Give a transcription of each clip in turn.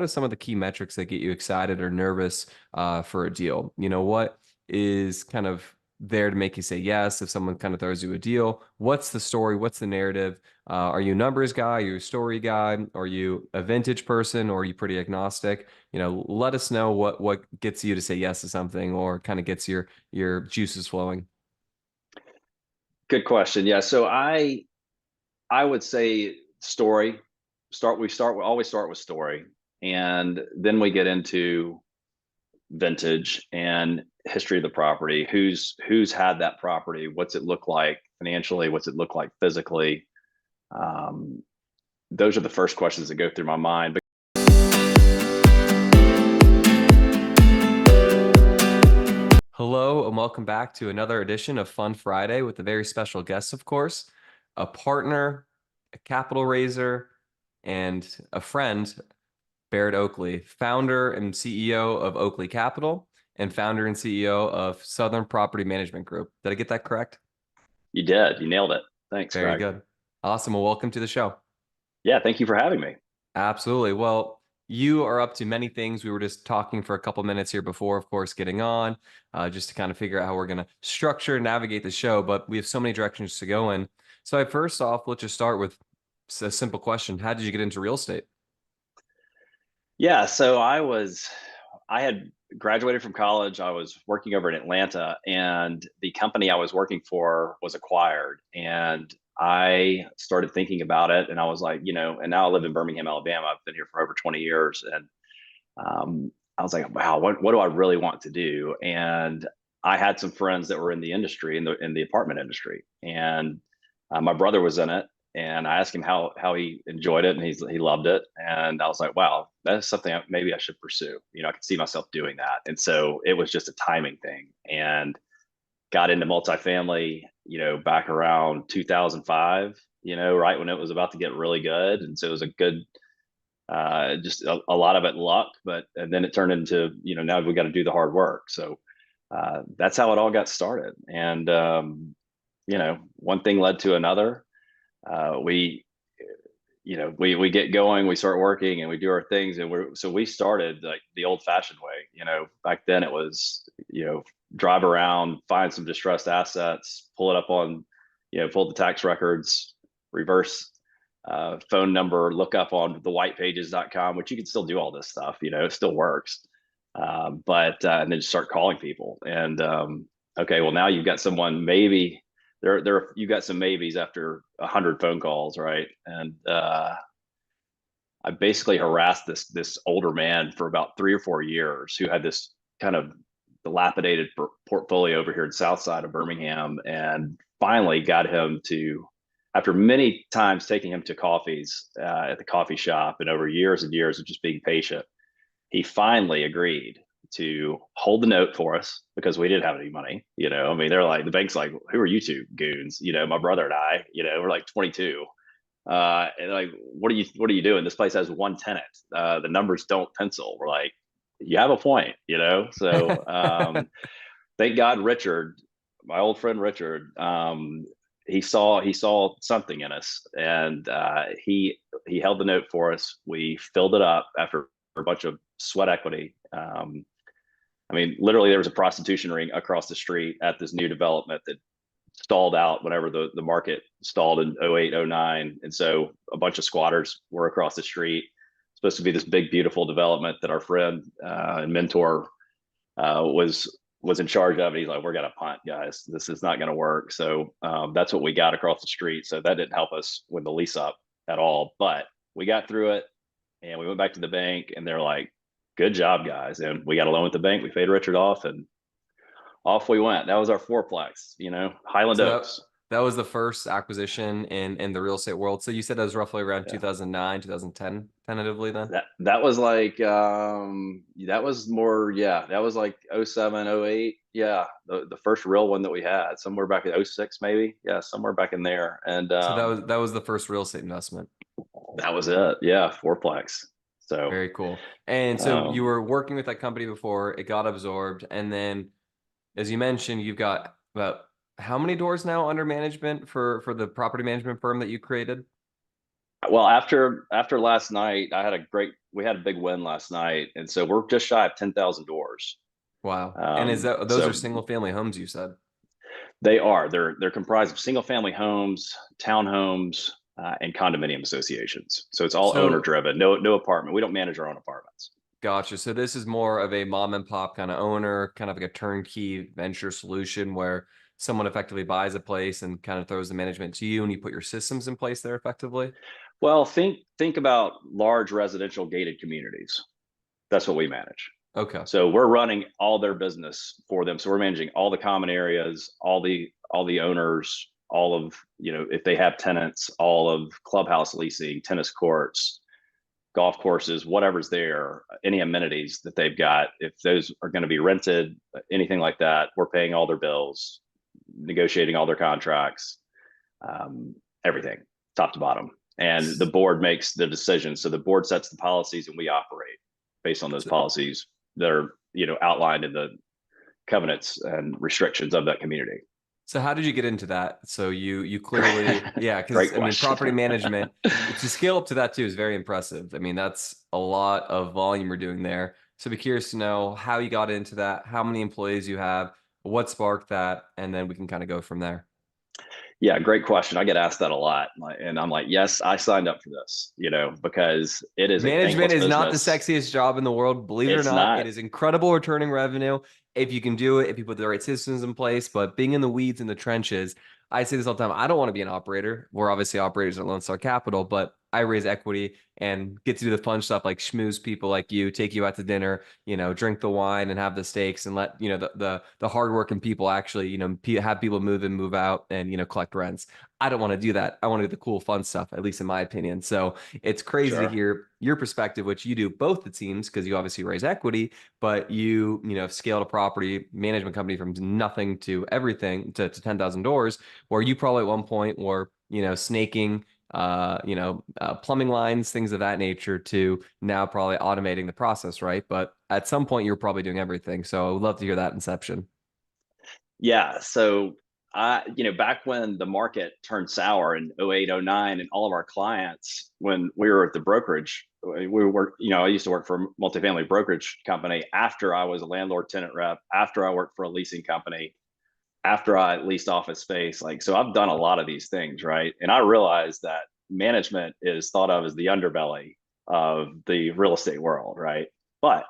are some of the key metrics that get you excited or nervous for a deal? What is kind of there to make you say yes if someone kind of throws you a deal? What's the story? What's the narrative? Are you a numbers guy? Are you a story guy? Are you a vintage person, or are you pretty agnostic? Let us know what gets you to say yes to something, or kind of gets your juices flowing. Good question. Yeah. So I would say story. We always start with story, and then we get into vintage and history of the property. Who's had that property? What's it look like financially? What's it look like physically? Um, those are the first questions that go through my mind. But Hello, and welcome back to another edition of Fun Friday with a very special guest, of course, a partner, a capital raiser, and a friend, Barrett Oakley, founder and CEO of Oakley Capital and founder and CEO of Southern Property Management Group. Did I get that correct? you did. You nailed it. Thanks, Very Greg. good. Awesome. Well, welcome to the show. Yeah. Thank you for having me. Absolutely. Well, you are up to many things. We were just talking for a couple minutes here before, of course, getting on, just to kind of figure out how we're going to structure and navigate the show. But we have so many directions to go in. So first off, let's just start with a simple question. How did you get into real estate? Yeah. I had graduated from college. I was working over in Atlanta, and the company I was working for was acquired. And I started thinking about it, and I was like, and now I live in Birmingham, Alabama. I've been here for over 20 years. And I was like, wow, what do I really want to do? And I had some friends that were in the industry, in the apartment industry, and my brother was in it. And I asked him how he enjoyed it, and he loved it. And I was like, wow, that's something maybe I should pursue. I could see myself doing that. And so it was just a timing thing, and got into multifamily, back around 2005. Right when it was about to get really good, and so it was a good just a lot of it luck, but and then it turned into now we got to do the hard work. So that's how it all got started. And one thing led to another. We we get going, we start working, and we do our things, and we started like the old fashioned way. Back then it was drive around, find some distressed assets, pull it up on pull the tax records, reverse phone number, look up on the whitepages.com, which you can still do all this stuff, it still works. But and then just start calling people. And okay, well, now you've got someone, maybe you got some maybes after 100 phone calls, right? And I basically harassed this older man for about 3 or 4 years, who had this kind of dilapidated portfolio over here in South Side of Birmingham, and finally got him to, after many times taking him to coffees at the coffee shop, and over years and years of just being patient, he finally agreed to hold the note for us, because we didn't have any money. I mean, they're like, the bank's like, who are you two goons? My brother and I, we're like 22. And like, what are you doing? This place has one tenant. The numbers don't pencil. We're like, you have a point, So thank God, Richard, my old friend Richard, he saw something in us, and he held the note for us. We filled it up after a bunch of sweat equity. I mean, literally, there was a prostitution ring across the street at this new development that stalled out whenever the market stalled in 08, 09. And so a bunch of squatters were across the street. It's supposed to be this big, beautiful development that our friend and mentor was in charge of. And he's like, we're gonna punt, guys. This is not gonna work. So that's what we got across the street. So that didn't help us with the lease up at all. But we got through it, and we went back to the bank, and they're like, good job, guys. And we got a loan with the bank. We paid Richard off, and off we went. That was our fourplex, Highland So that Oaks. that was the first acquisition in the real estate world. So you said that was roughly around Yeah. 2009, 2010, tentatively then? That was like that was more, yeah, that was like 07, 08. Yeah. The first real one that we had, somewhere back in 06 maybe. Yeah, somewhere back in there. And So that was the first real estate investment. that was it. Yeah, fourplex. So Very cool. And so you um were working with that company before it got absorbed, and then, as you mentioned, you've got about how many doors now under management for the property management firm that you created? Well, after last night, we had a big win last night, and so we're just shy of 10,000 doors. Wow. And is that those are So single family homes you said? they're comprised of single family homes, townhomes, and condominium associations. So it's all owner So driven. No apartment. We don't manage our own apartments. gotcha. So this is more of a mom and pop kind of owner, kind of like a turnkey venture solution where someone effectively buys a place and kind of throws the management to you and you put your systems in place there effectively. Well, think about large residential gated communities. That's what we manage. Okay. So we're running all their business for them. So we're managing all the common areas, all the owners, all of, if they have tenants, all of clubhouse leasing, tennis courts, golf courses, whatever's there, any amenities that they've got, if those are going to be rented, anything like that, we're paying all their bills, negotiating all their contracts, everything, top to bottom. And the board makes the decisions. So the board sets the policies and we operate based on those So, policies that are, outlined in the covenants and restrictions of that community. so how did you get into that? So you clearly, yeah, Great because I mean, question. property management to scale up to that too is very impressive. I mean, that's a lot of volume we're doing there. So be curious to know how you got into that, how many employees you have, what sparked that, and then we can kind of go from there. Yeah, great question. I get asked that a lot. And I'm like, yes, I signed up for this, because it is a Management thankless is not the business. sexiest job in the world. Believe it or It's not, it not. is incredible returning revenue if you can do it, if you put the right systems in place. But being in the weeds in the trenches, I say this all the time. I don't want to be an operator. We're obviously operators at Lone Star Capital, but I raise equity and get to do the fun stuff like schmooze people like you, take you out to dinner, drink the wine and have the steaks and let, the hardworking people actually, have people move in, move out and, collect rents. I don't want to do that. I want to do the cool, fun stuff, at least in my opinion. So it's crazy to Sure. hear your perspective, which you do both, it seems, because you obviously raise equity, but have scaled a property management company from nothing to everything to 10,000 doors, where you probably at one point were, snaking, plumbing lines, things of that nature, to now probably automating the process, right? But at some point, you're probably doing everything. So I would love to hear that inception. Yeah. So back when the market turned sour in 08, 09, and all of our clients, when we were at the brokerage, we were, I used to work for a multifamily brokerage company after I was a landlord tenant rep, after I worked for a leasing company, after I leased office space. Like, so I've done a lot of these things, right? And I realized that management is thought of as the underbelly of the real estate world, right? But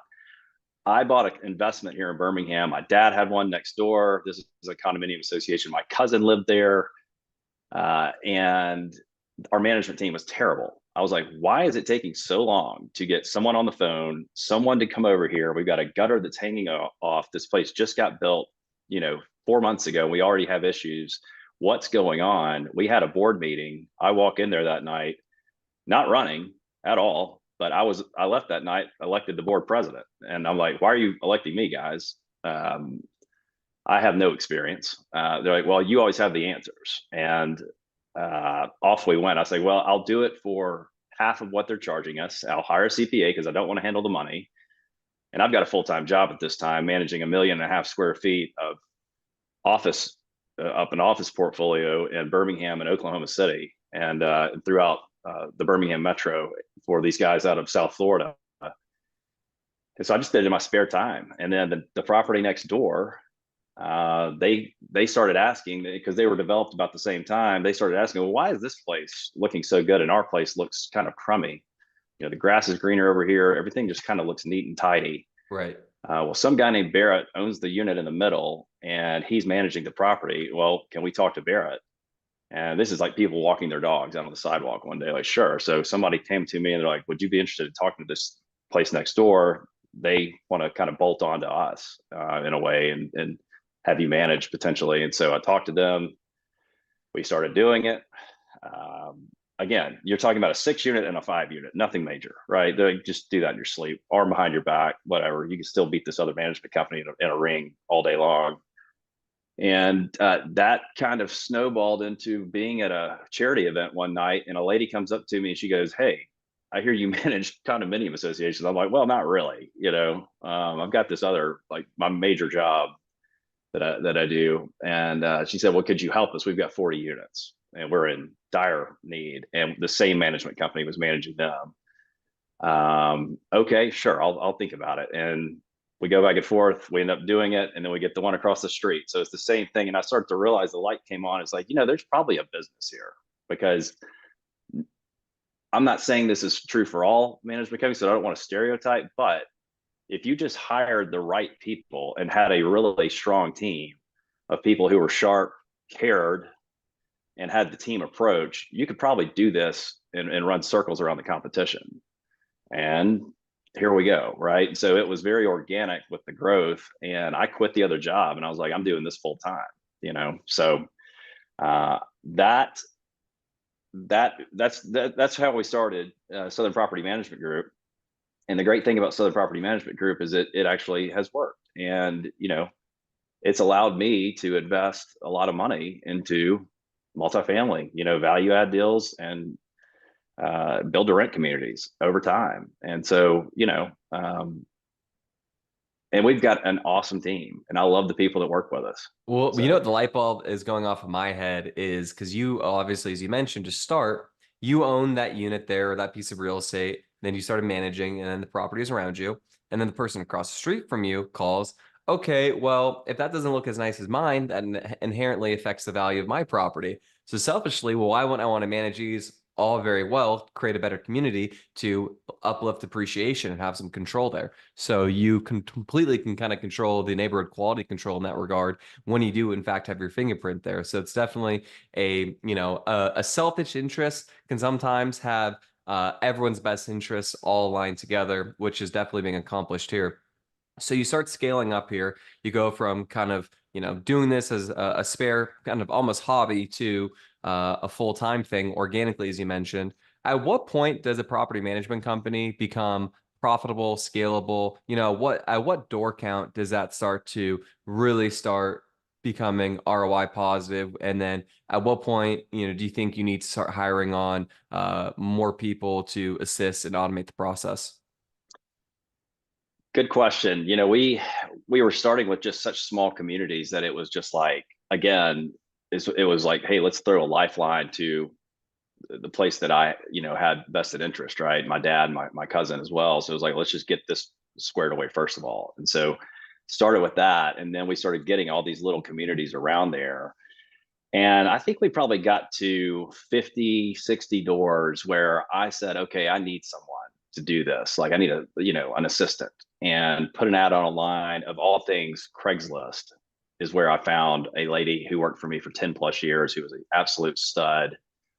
I bought an investment here in Birmingham. My dad had one next door. This is a condominium association. My cousin lived there, and our management team was terrible. I was like, why is it taking so long to get someone on the phone, someone to come over here? We've got a gutter that's hanging off. This place just got built, 4 months ago. We already have issues. What's going on? We had a board meeting. I walk in there that night, not running at all, but I left that night, elected the board president. And I'm like, why are you electing me, guys? I have no experience. They're like, well, you always have the answers. And off we went. I say, well, I'll do it for half of what they're charging us. I'll hire a CPA because I don't want to handle the money. And I've got a full-time job at this time, managing 1.5 million square feet of office, up an office portfolio in Birmingham and Oklahoma City, and throughout the Birmingham metro for these guys out of South Florida. And so I just did it in my spare time. And then the property next door, they started asking, because they were developed about the same time. They started asking, well, why is this place looking so good and our place looks kind of crummy? The grass is greener over here. Everything just kind of looks neat and tidy. Right. Well, some guy named Barrett owns the unit in the middle and he's managing the property. Well, can we talk to Barrett? And this is like people walking their dogs out on the sidewalk one day. Like, sure. So somebody came to me and they're like, would you be interested in talking to this place next door? They want to kind of bolt on to us in a way and have you manage potentially. And so I talked to them. We started doing it. Again, you're talking about a 6 unit and a 5 unit, nothing major, right? They just do that in your sleep, arm behind your back, whatever. You can still beat this other management company in a ring all day long. And that kind of snowballed into being at a charity event one night. And a lady comes up to me and she goes, hey, I hear you manage condominium associations. I'm like, well, not really. I've got this other, like my major job that I do. And she said, well, could you help us? We've got 40 units. and we're in dire need, and the same management company was managing them. Okay, sure, I'll think about it. And we go back and forth, we end up doing it, and then we get the one across the street. So it's the same thing. And I started to realize the light came on. It's like, there's probably a business here, because I'm not saying this is true for all management companies, so I don't want to stereotype, but if you just hired the right people and had a really strong team of people who were sharp, cared, and had the team approach, you could probably do this and run circles around the competition. And here we go, right? So it was very organic with the growth, and I quit the other job and I was like, I'm doing this full time. So uh, that that's how we started Southern Property Management Group. And the great thing about Southern Property Management Group is it actually has worked, and it's allowed me to invest a lot of money into multifamily, value add deals, and build to rent communities over time. And so, and we've got an awesome team, and I love the people that work with us. Well, you know So what the light bulb is going off of my head is because you obviously, as you mentioned, to start, you own that unit there or that piece of real estate. Then you started managing, and then the property is around you. And then the person across the street from you calls, okay, well, if that doesn't look as nice as mine, that inherently affects the value of my property. So selfishly, well, why wouldn't I want to manage these all very well, create a better community to uplift appreciation and have some control there? So you can completely kind of control the neighborhood quality control in that regard when you do in fact have your fingerprint there. So it's definitely a selfish interest can sometimes have everyone's best interests all aligned together, which is definitely being accomplished here. So you start scaling up here. You go from kind of doing this as a spare kind of almost hobby to a full-time thing organically, as you mentioned. At what point does a property management company become profitable, scalable? At what door count does that start to really start becoming ROI positive? And then at what point, do you think you need to start hiring on more people to assist and automate the process? good question. We were starting with just such small communities that it was just like, again, it was like, hey, let's throw a lifeline to the place that I, had vested interest, right? My dad, my cousin as well. So it was like, let's just get this squared away first of all. And so started with that. And then we started getting all these little communities around there. And I think we probably got to 50, 60 doors where I said, okay, I need someone to do this. Like I need an assistant, and put an ad on a line. Of all things, Craigslist is where I found a lady who worked for me for 10 plus years, who was an absolute stud.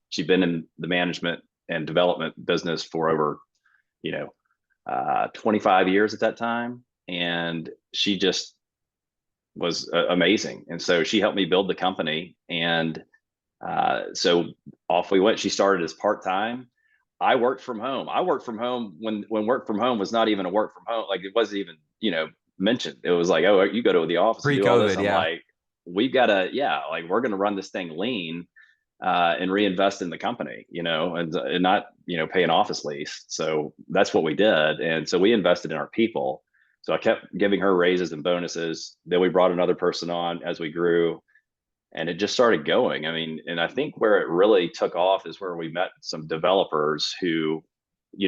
She'd been in the management and development business for over, 25 years at that time. And she just was amazing. And so she helped me build the company. And so off we went. She started as part-time. I worked from home. I worked from home when work from home was not even a work from home. Like it wasn't even, mentioned. It was like, oh, you go to the office and do all this. Pre-COVID, I'm yeah. like, we've got to, yeah, like we're going to run this thing lean and reinvest in the company, and not, pay an office lease. So that's what we did. And so we invested in our people. So I kept giving her raises and bonuses. Then we brought another person on as we grew, and it just started going. I mean, and I think where it really took off is where we met some developers who,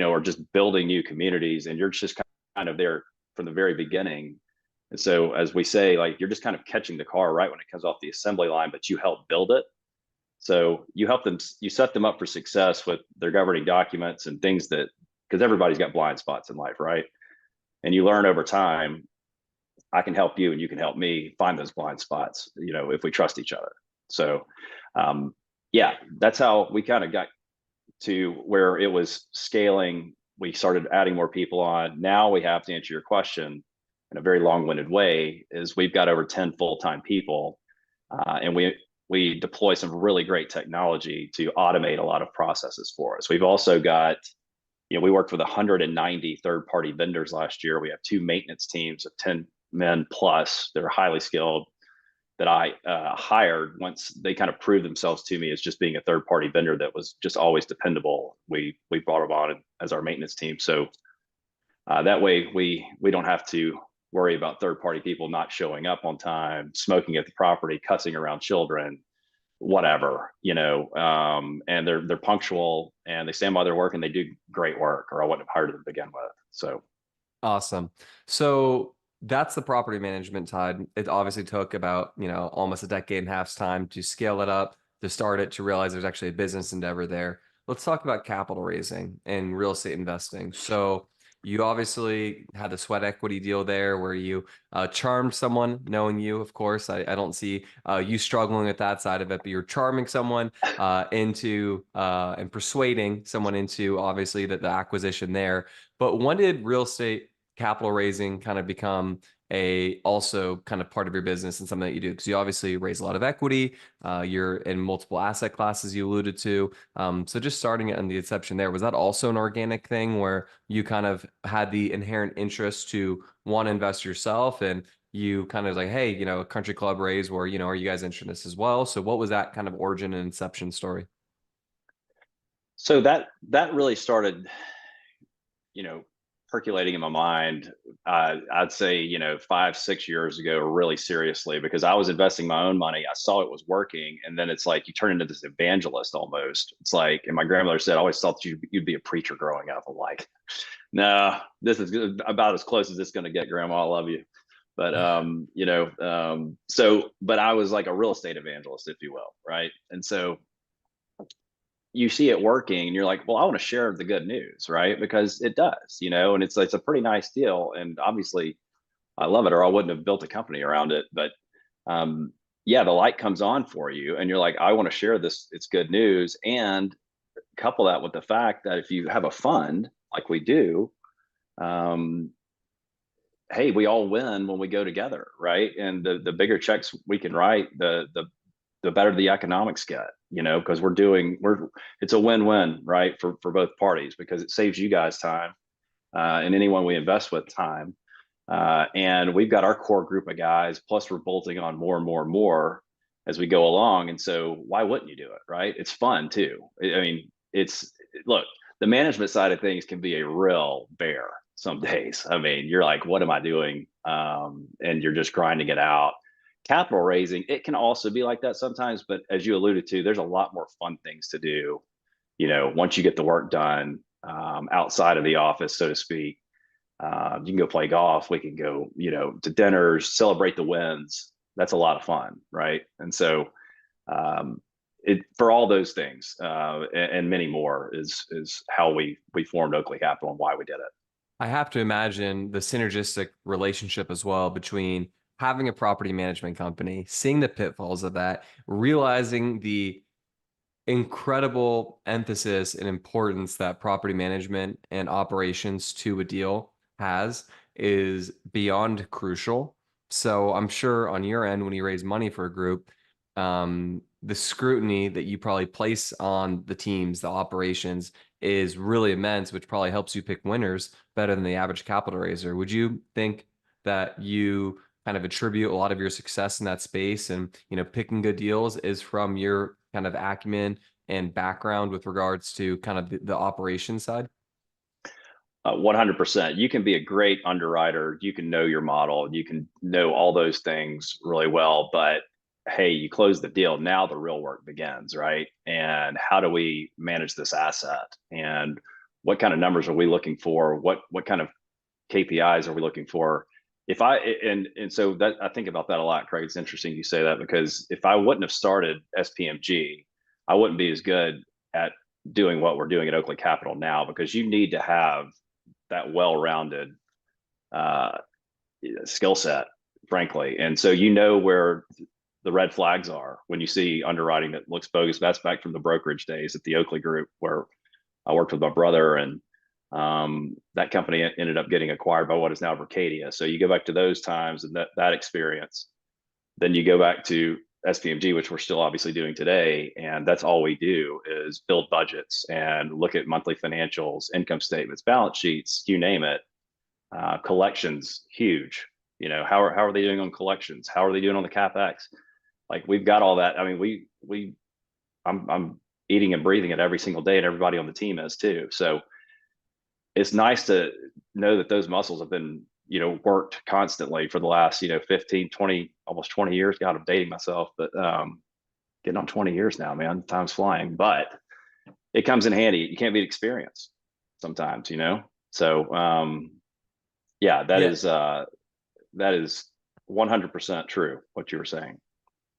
are just building new communities, and you're just kind of there from the very beginning. And so, as we say, like you're just kind of catching the car right when it comes off the assembly line, but you help build it. So you help them, you set them up for success with their governing documents and things that, because everybody's got blind spots in life, right? And you learn over time, I can help you and you can help me find those blind spots, if we trust each other. So, yeah, that's how we kind of got to where it was scaling. We started adding more people on. Now we have, to answer your question in a very long-winded way, is we've got over 10 full-time people, and we deploy some really great technology to automate a lot of processes for us. We've also got, we worked with 190 third-party vendors last year. We have 2 maintenance teams of 10 men plus that are highly skilled, that I hired once they kind of proved themselves to me as just being a third-party vendor that was just always dependable. We brought them on as our maintenance team. So that way we don't have to worry about third-party people not showing up on time, smoking at the property, cussing around children. whatever, and they're punctual and they stand by their work and they do great work, or I wouldn't have hired them to begin with. So Awesome. So that's the property management side. It obviously took about, almost a decade and a half's time to scale it up, to start it, to realize there's actually a business endeavor there. Let's talk about capital raising and real estate investing. So you obviously had the sweat equity deal there where you charmed someone, knowing you, of course. I don't see you struggling with that side of it, but you're charming someone into and persuading someone into obviously the acquisition there. But when did real estate capital raising kind of become a also kind of part of your business and something that you do? Because you obviously raise a lot of equity. You're in multiple asset classes you alluded to. So just starting it in the inception there, was that also an organic thing where you kind of had the inherent interest to want to invest yourself, and you kind of like, hey, a country club raise where, are you guys interested in this as well? So what was that kind of origin and inception story? so that really started, you know, percolating in my mind, I'd say, 5, 6 years ago, really seriously, because I was investing my own money. I saw it was working. And then it's like you turn into this evangelist almost. It's like, and my grandmother said, I always thought you'd be a preacher growing up. I'm like, no, this is about as close as it's going to get, Grandma. I love you. But, but I was like a real estate evangelist, if you will. Right. And so you see it working and you're like, well, I want to share the good news, right? Because it does, and it's a pretty nice deal. And obviously I love it, or I wouldn't have built a company around it. But yeah, the light comes on for you and you're like, I want to share this. It's good news. And couple that with the fact that if you have a fund like we do, um, hey, we all win when we go together, right? And the bigger checks we can write, the better the economics get, because it's a win-win, right, for both parties, because it saves you guys time, and anyone we invest with time, and we've got our core group of guys, plus we're bolting on more and more and more as we go along. And so why wouldn't you do it, right? It's fun too. I mean, look, the management side of things can be a real bear some days. I mean, you're like, what am I doing? And you're just grinding it out. Capital raising, it can also be like that sometimes, but as you alluded to, there's a lot more fun things to do, once you get the work done, outside of the office, so to speak. You can go play golf. We can go, to dinners, celebrate the wins. That's a lot of fun, right? And so, for all those things, and many more, is how we formed Oakley Capital and why we did it. I have to imagine the synergistic relationship as well between having a property management company, seeing the pitfalls of that, realizing the incredible emphasis and importance that property management and operations to a deal has is beyond crucial. So I'm sure on your end, when you raise money for a group, the scrutiny that you probably place on the teams, the operations, is really immense, which probably helps you pick winners better than the average capital raiser. Would you think that you kind of attribute a lot of your success in that space and, picking good deals is from your kind of acumen and background with regards to kind of the operation side? 100%. You can be a great underwriter. You can know your model. You can know all those things really well. But hey, you close the deal. Now the real work begins, right? And how do we manage this asset? And what kind of numbers are we looking for? What kind of KPIs are we looking for? If I and so that I think about that a lot, Craig. It's interesting you say that, because if I wouldn't have started SPMG, I wouldn't be as good at doing what we're doing at Oakley Capital now, because you need to have that well-rounded uh, skill set, frankly. And so where the red flags are when you see underwriting that looks bogus. That's back from the brokerage days at the Oakley Group, where I worked with my brother, and that company ended up getting acquired by what is now Vercadia. So you go back to those times and that experience, then you go back to SPMG, which we're still obviously doing today, and that's all we do is build budgets and look at monthly financials, income statements, balance sheets, you name it. Collections, huge. How are they doing on collections? How are they doing on the capex? Like, we've got all that. I mean, I'm eating and breathing it every single day, and everybody on the team is too. So it's nice to know that those muscles have been, worked constantly for the last, 15, 20, almost 20 years. God, I'm dating myself, but getting on 20 years now, man. Time's flying, but it comes in handy. You can't beat experience sometimes, you know? So, yeah, Yeah. that is 100% true what you were saying.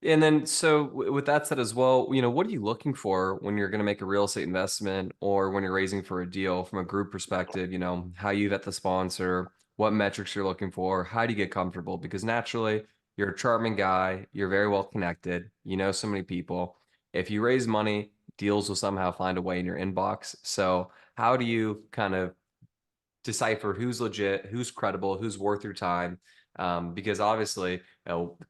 And then, so with that said as well, what are you looking for when you're going to make a real estate investment or when you're raising for a deal from a group perspective? How you vet the sponsor, what metrics you're looking for, how do you get comfortable? Because naturally, you're a charming guy, you're very well connected, you know so many people. If you raise money, deals will somehow find a way in your inbox. So, how do you kind of decipher who's legit, who's credible, who's worth your time? Because obviously,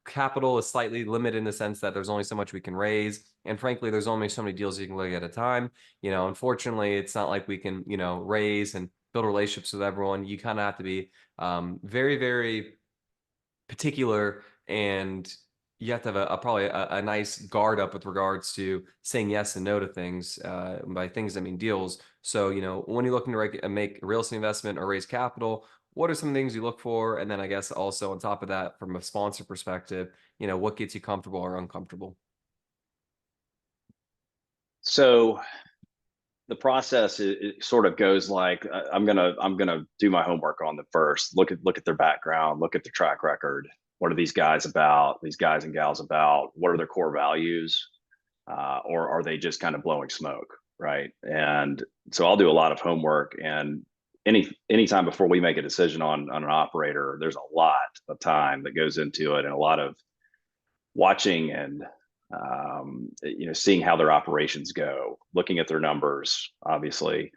capital is slightly limited in the sense that there's only so much we can raise, and frankly, there's only so many deals you can look at a time. Unfortunately, it's not like we can, raise and build relationships with everyone. You kind of have to be very, very particular, and you have to have probably a nice guard up with regards to saying yes and no to things. By things, I mean deals. So, when you're looking to make a real estate investment or raise capital, what are some things you look for? And then I guess also on top of that, from a sponsor perspective, what gets you comfortable or uncomfortable? So the process it sort of goes like I'm gonna do my homework on them first. Look at their background, look at their track record. What are these guys about? These guys and gals about? What are their core values? Or are they just kind of blowing smoke, right? And so I'll do a lot of homework, and anytime before we make a decision on an operator, there's a lot of time that goes into it, and a lot of watching and seeing how their operations go, looking at their numbers, obviously,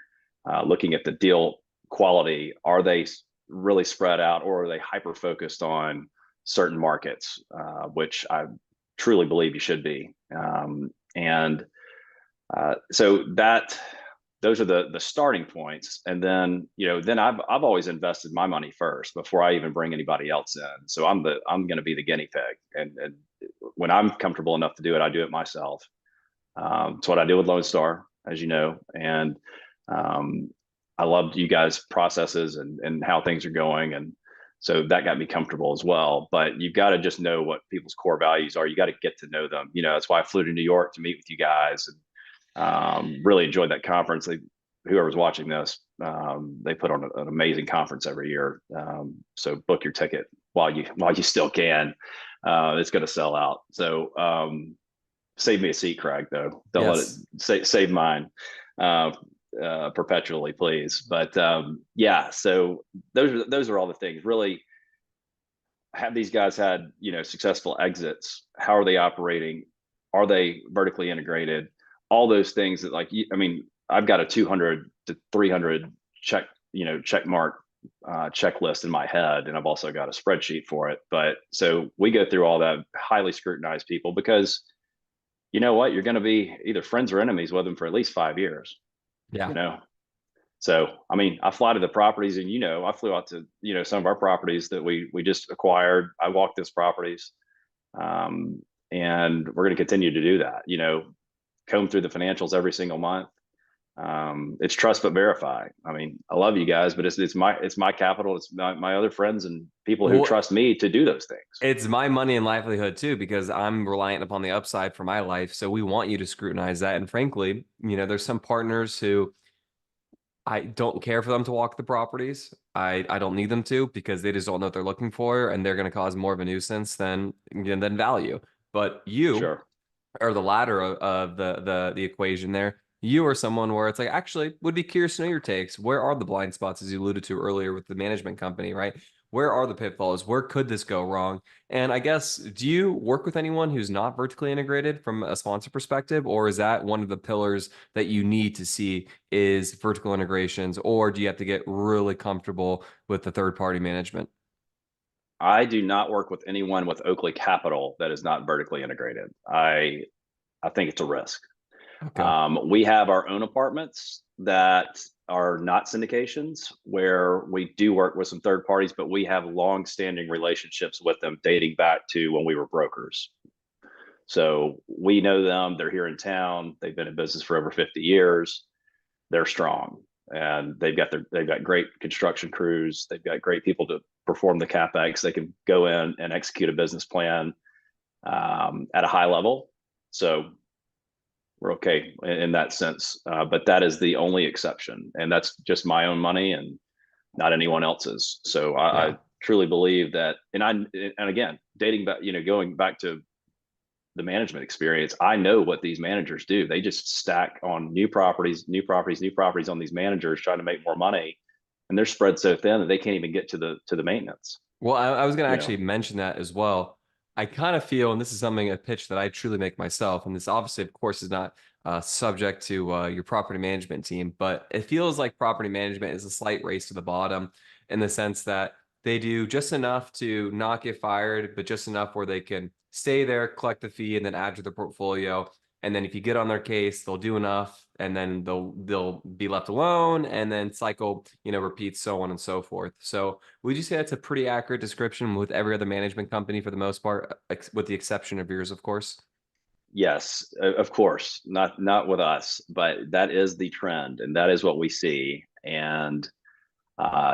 looking at the deal quality. Are they really spread out, or are they hyper focused on certain markets, which I truly believe you should be. And so that those are the starting points. And then then I've always invested my money first before I even bring anybody else in. So I'm going to be the guinea pig, and when I'm comfortable enough to do it, I do it myself. It's what I do with Lone Star, as you know, and um, I loved you guys' processes and how things are going, and so that got me comfortable as well. But you've got to just know what people's core values are. You got to get to know them. That's why I flew to New York to meet with you guys, and really enjoyed that conference. Whoever's watching this, they put on an amazing conference every year. So book your ticket while you still can. It's going to sell out. So save me a seat, Craig. Though don't let Yes. it save mine uh, perpetually, please. But yeah, so those are all the things. Really, have these guys had successful exits? How are they operating? Are they vertically integrated? All those things that, like, I mean, I've got a 200 to 300 check mark checklist in my head, and I've also got a spreadsheet for it. But so we go through all that, highly scrutinized people, because you know what, you're going to be either friends or enemies with them for at least 5 years. Yeah. You know, so, I mean, I fly to the properties, and I flew out to some of our properties that we just acquired. I walked those properties, um, and we're going to continue to do that. Comb through the financials every single month. It's trust but verify. I mean, I love you guys, but it's my capital. It's my other friends and people who Well, trust me to do those things. it's my money and livelihood too, because I'm reliant upon the upside for my life. So we want you to scrutinize that. And frankly, there's some partners who I don't care for them to walk the properties. I don't need them to, because they just don't know what they're looking for, and they're going to cause more of a nuisance than value. But you Sure. or the latter of the equation there. You are someone where it's like, actually would be curious to know your takes. Where are the blind spots, as you alluded to earlier with the management company, right? Where are the pitfalls? Where could this go wrong? And I guess, do you work with anyone who's not vertically integrated from a sponsor perspective, or is that one of the pillars that you need to see is vertical integrations, or do you have to get really comfortable with the third party management? I do not work with anyone with Oakley Capital that is not vertically integrated. I think it's a risk. Okay. We have our own apartments that are not syndications, where we do work with some third parties, but we have long-standing relationships with them dating back to when we were brokers. So we know them. They're here in town. They've been in business for over 50 years. They're strong, and they've got great construction crews. They've got great people to perform the capex. They can go in and execute a business plan at a high level. So we're okay in that sense. But that is the only exception, and that's just my own money and not anyone else's. So I Yeah. truly believe that, and again, dating back, going back to the management experience, I know what these managers do. They just stack on new properties, new properties, new properties on these managers trying to make more money, and they're spread so thin that they can't even get to the maintenance. Well, I was going to You know, actually mention that as well. I kind of feel, and this is something a pitch that I truly make myself, and this obviously, of course, is not subject to your property management team, but it feels like property management is a slight race to the bottom in the sense that they do just enough to not get fired, but just enough where they can stay there, collect the fee, and then add to their portfolio. And then if you get on their case, they'll do enough, and then they'll be left alone, and then cycle, repeats, so on and so forth. So would you say that's a pretty accurate description with every other management company for the most part, with the exception of yours, of course? yes, of course, not with us, but that is the trend, and that is what we see. And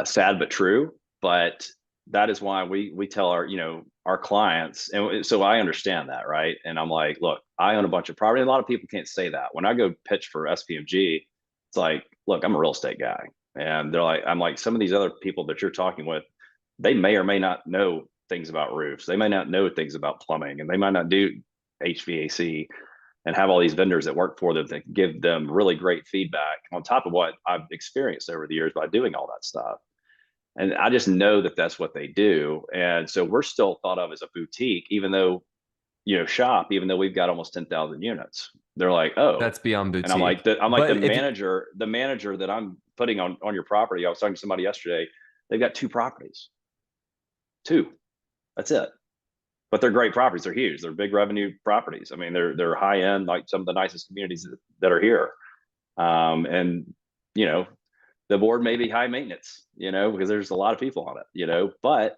sad but true. But that is why we tell our clients, and so I understand that, right? And I'm like, look, I own a bunch of property. A lot of people can't say that. When I go pitch for SPMG, it's like, look, I'm a real estate guy, and I'm like, some of these other people that you're talking with, they may or may not know things about roofs. They may not know things about plumbing, and they might not do HVAC, and have all these vendors that work for them that give them really great feedback on top of what I've experienced over the years by doing all that stuff. And I just know that that's what they do. And so we're still thought of as a boutique, even though, shop, even though we've got almost 10,000 units. They're like, oh, That's beyond and I'm like, boutique. the But if you, manager that I'm putting on your property. I was talking to somebody yesterday. They've got two properties, two. That's it. But they're great properties. They're huge. They're big revenue properties. I mean, they're high end, like some of the nicest communities that are here. And you know, the board may be high maintenance, because there's a lot of people on it, but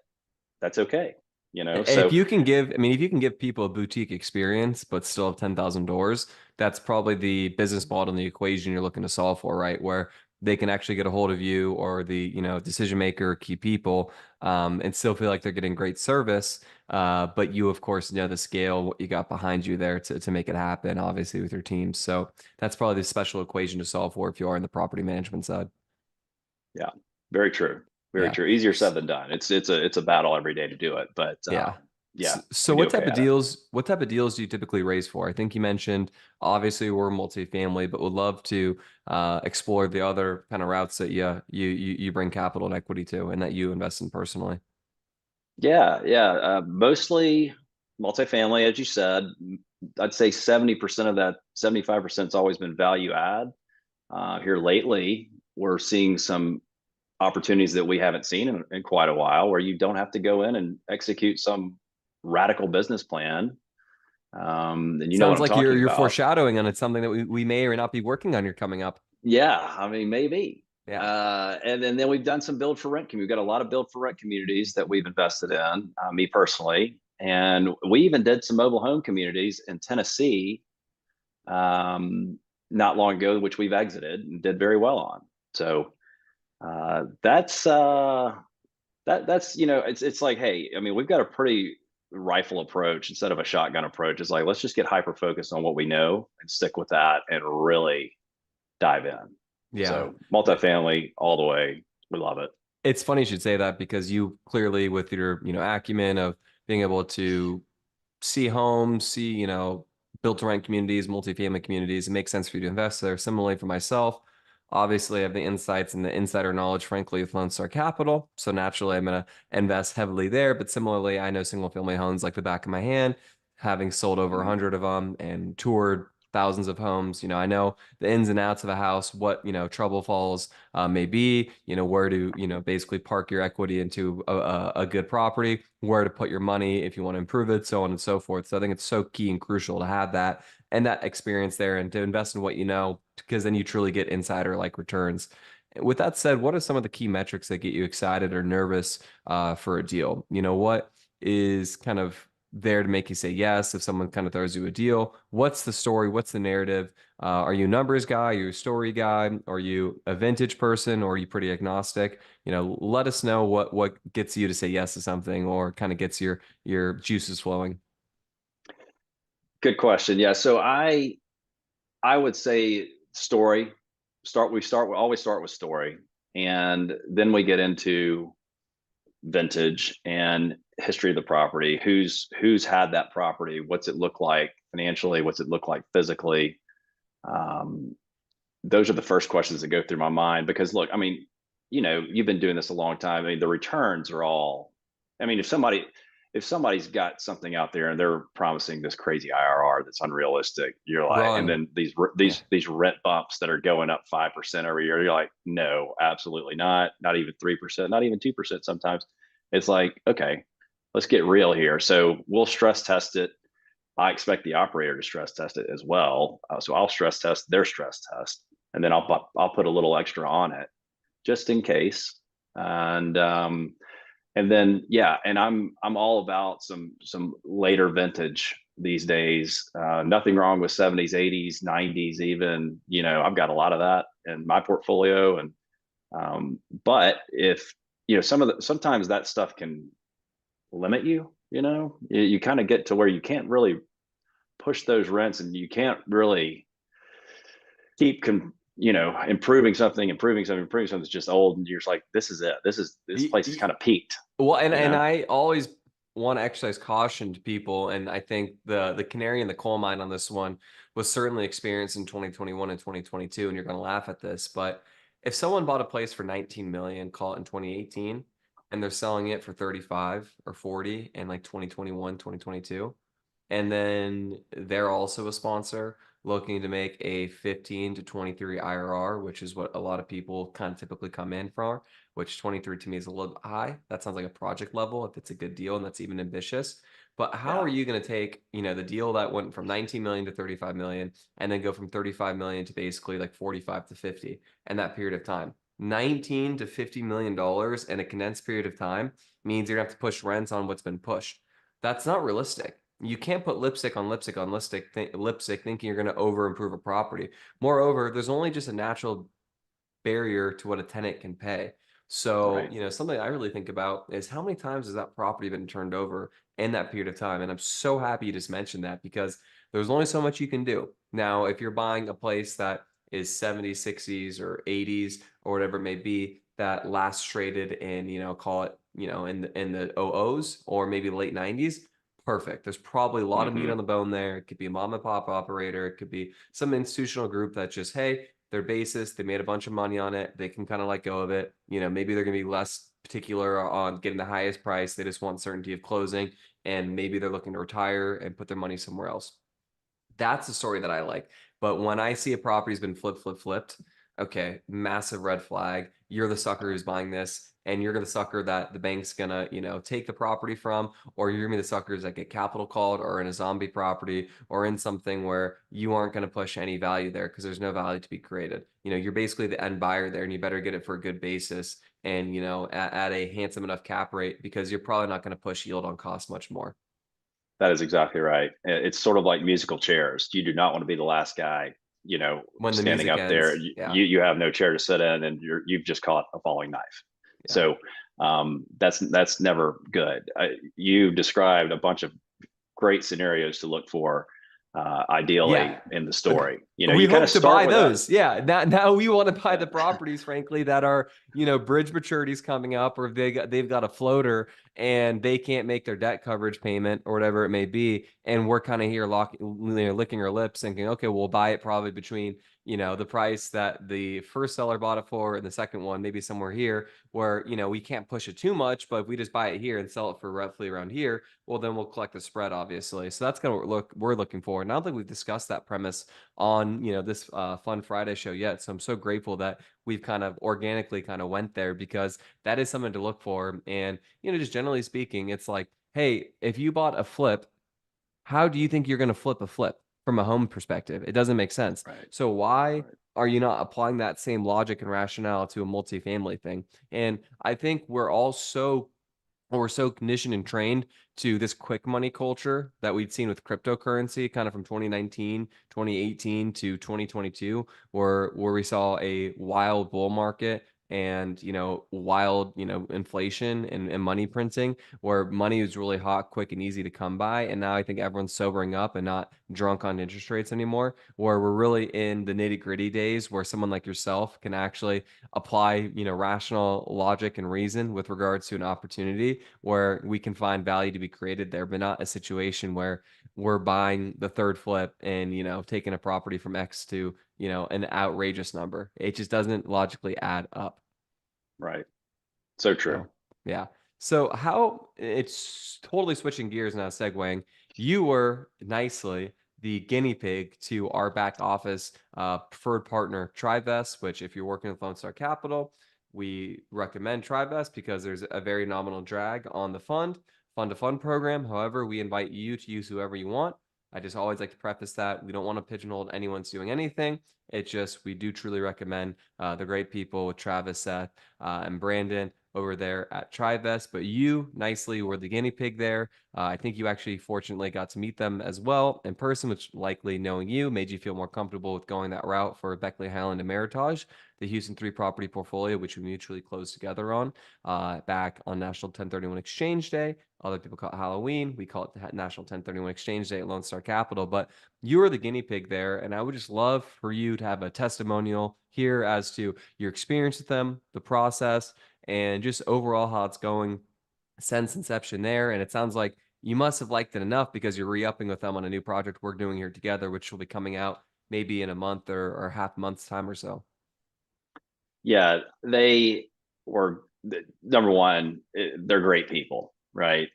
that's okay, if So you can give, I mean, if you can give people a boutique experience, but still have 10,000 doors, that's probably the business model and the equation you're looking to solve for, right? Where they can actually get a hold of you or the, decision maker, key people, and still feel like they're getting great service. But you, of course, know the scale, what you got behind you there to make it happen, obviously, with your team. So that's probably the special equation to solve for if you are in the property management side. yeah, very true, very Yeah. true. Easier said than done. It's a battle every day to do it, but Yeah. yeah, So we do okay at it. what type of deals do you typically raise for? I think you mentioned obviously we're multifamily, but would love to explore the other kind of routes that you bring capital and equity to and that you invest in personally. Yeah, yeah, mostly multifamily, as you said. I'd say 70% of that, 75% has always been value add. Here lately, we're seeing some opportunities that we haven't seen in quite a while, where you don't have to go in and execute some radical business plan. And you know what Sounds I'm like talking you're about. foreshadowing on it's something that we may or not be working on here coming up. Yeah, I mean, maybe. Yeah. And then we've done some build for rent community. We've got a lot of build for rent communities that we've invested in, me personally. And we even did some mobile home communities in Tennessee not long ago, which we've exited and did very well on. So that's it's like, hey, I mean, we've got a pretty rifle approach instead of a shotgun approach. It's like, let's just get hyper focused on what we know and stick with that and really dive in. Yeah. So multifamily all the way, we love it. It's funny you should say that because you clearly with your, acumen of being able to see homes, see, built to rent communities, multifamily communities. It makes sense for you to invest there. Similarly for myself, obviously I have the insights and the insider knowledge, frankly, with Lone Star Capital. So naturally I'm going to invest heavily there. But similarly, I know single family homes like the back of my hand, having sold over Mhm. 100 of them and toured thousands of homes. I know the ins and outs of a house, what, trouble falls may be, where to, basically park your equity into a good property, where to put your money if you want to improve it, so on and so forth. So I think it's so key and crucial to have that and that experience there and to invest in what you know, because then you truly get insider like returns. With that said, what are some of the key metrics that get you excited or nervous for a deal? What is kind of there to make you say yes if someone kind of throws you a deal? What's the story? What's the narrative? Are you a numbers guy? Are you a story guy? Are you a vintage person or are you pretty agnostic? Let us know what gets you to say yes to something or kind of gets your juices flowing. Good question. Yeah. So I would say story. We always start with story, and then we get into vintage and history of the property. Who's had that property? What's it look like financially? What's it look like physically? Um, those are the first questions that go through my mind because look, I mean, you've been doing this a long time. I mean, the returns are all, I mean, if somebody's got something out there and they're promising this crazy IRR that's unrealistic, you're like, and Run. then these Yeah. these rent bumps that are going up 5% every year, you're like, no, absolutely not, not even 3%, not even 2% sometimes. It's like, okay, let's get real here. So we'll stress test it. I expect the operator to stress test it as well. So I'll stress test their stress test, and then I'll put a little extra on it just in case. And then yeah, and I'm all about some later vintage these days. Nothing wrong with 70s, 80s, 90s, even. I've got a lot of that in my portfolio, and but if sometimes that stuff can limit you. You kind of get to where you can't really push those rents, and you can't really keep improving something that's just old, and you're just like, this is it. This Y- place is y- kind of peaked. Well, and You and know. I always want to exercise caution to people, and I think the canary in the coal mine on this one was certainly experienced in 2021 and 2022, and you're going to laugh at this, but if someone bought a place for 19 million, call it in 2018, and they're selling it for 35 or 40 in like 2021, 2022, and then they're also a sponsor looking to make a 15 to 23 IRR, which is what a lot of people kind of typically come in for, which 23 to me is a little high. That sounds like a project level if it's a good deal and that's even ambitious. But how Yeah. are you going to take, the deal that went from 19 million to 35 million and then go from 35 million to basically like 45 to 50 in that period of time? 19 to 50 million dollars in a condensed period of time means you're going to have to push rents on what's been pushed. That's not realistic. You can't put lipstick on lipstick on lipstick thinking you're going to over improve a property. Moreover, there's only just a natural barrier to what a tenant can pay. So, Right. something I really think about is how many times has that property been turned over in that period of time? And I'm so happy you just mentioned that because there's only so much you can do. Now, if you're buying a place that is 70s, 60s, or 80s, or whatever it may be, that last traded in, call it, in the OOs or maybe late 90s, perfect. There's probably a lot of meat Mm-hmm. on the bone there. It could be a mom and pop operator. It could be some institutional group that just, hey, their basis, they made a bunch of money on it. They can kind of let go of it. Maybe they're going to be less particular on getting the highest price. They just want certainty of closing, and maybe they're looking to retire and put their money somewhere else. That's the story that I like. But when I see a property's been flipped, okay, massive red flag. You're the sucker who's buying this, and you're the sucker that the bank's gonna, take the property from, or you're gonna be the suckers that get capital called or in a zombie property or in something where you aren't gonna push any value there because there's no value to be created. You're basically the end buyer there, and you better get it for a good basis and at a handsome enough cap rate because you're probably not gonna push yield on cost much more That is exactly right. It's sort of like musical chairs. You do not want to be the last guy, when the standing music up there. ends. Yeah. You have no chair to sit in, and you've just caught a falling knife. Yeah. So that's never good. You described a bunch of great scenarios to look for, Yeah. ideally in the story. We You kind of hope to start buy with that. those. Yeah. Now we want to buy Yeah. the properties, frankly, that are, bridge maturities coming up, or if they've got a floater and they can't make their debt coverage payment or whatever it may be. And we're kind of here licking our lips thinking, okay, we'll buy it probably between, the price that the first seller bought it for and the second one, maybe somewhere here where, we can't push it too much, but if we just buy it here and sell it for roughly around here, well, then we'll collect the spread, obviously. So that's kind of what we're looking for. And I don't think we've discussed that premise on this Fun Friday show yet. So I'm so grateful that we've kind of organically kind of went there because that is something to look for. And just generally speaking, it's like, hey, if you bought a flip, how do you think you're going to flip a flip from a home perspective? It doesn't make sense. Right. So why Right. are you not applying that same logic and rationale to a multifamily thing? And I think we're so conditioned and trained to this quick money culture that we'd seen with cryptocurrency kind of from 2019, 2018 to 2022, where we saw a wild bull market and wild inflation and money printing where money is really hot, quick, and easy to come by. And now I think everyone's sobering up and not drunk on interest rates anymore, where we're really in the nitty-gritty days where someone like yourself can actually apply, rational logic and reason with regards to an opportunity where we can find value to be created there, but not a situation where we're buying the third flip and, taking a property from X to, an outrageous number. It just doesn't logically add up. Right. So true. So, yeah. So, how it's totally switching gears now, segueing. You were nicely the guinea pig to our back office preferred partner, Tribevest, which, if you're working with Lone Star Capital, we recommend Tribevest because there's a very nominal drag on the fund to fund program. However, we invite you to use whoever you want. I just always like to preface that we don't want to pigeonhole anyone's doing anything. It's just we do truly recommend the great people with Travis, Seth, and Brandon over there at Tribevest. But you nicely were the guinea pig there. I think you actually fortunately got to meet them as well in person, which likely knowing you made you feel more comfortable with going that route for Beckley Highland and Meritage, the Houston 3 property portfolio, which we mutually closed together on back on National 1031 Exchange Day. Other people call it Halloween. We call it the National 1031 Exchange Day at Lone Star Capital. But you were the guinea pig there. And I would just love for you to have a testimonial here as to your experience with them, the process, and just overall how it's going since inception there. And it sounds like you must have liked it enough because you're re-upping with them on a new project we're doing here together, which will be coming out maybe in a month or half a month's time or so. Yeah, they were number one. They're great people, right?